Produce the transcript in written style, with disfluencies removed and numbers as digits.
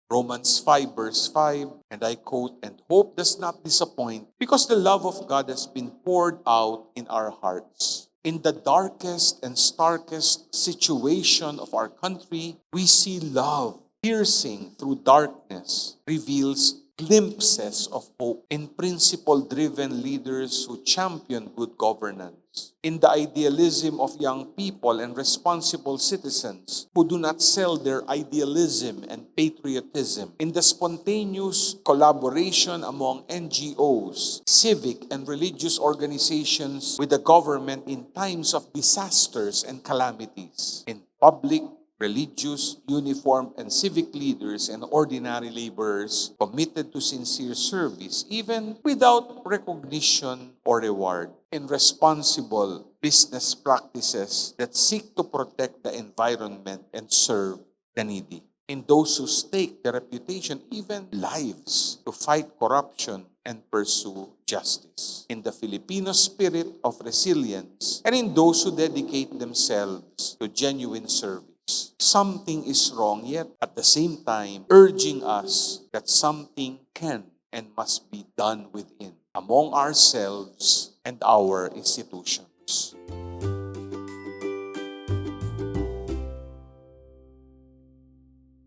Romans 5 verse 5, and I quote, "And hope does not disappoint, because the love of God has been poured out in our hearts." In the darkest and starkest situation of our country, we see love piercing through darkness, reveals glimpses of hope in principle-driven leaders who champion good governance, in the idealism of young people and responsible citizens who do not sell their idealism and patriotism, in the spontaneous collaboration among NGOs, civic and religious organizations with the government in times of disasters and calamities, in public, religious, uniformed, and civic leaders and ordinary laborers committed to sincere service, even without recognition or reward, in responsible business practices that seek to protect the environment and serve the needy, in those who stake their reputation, even lives, to fight corruption and pursue justice, in the Filipino spirit of resilience, and in those who dedicate themselves to genuine service. Something is wrong, yet at the same time urging us that something can and must be done within, among ourselves and our institution.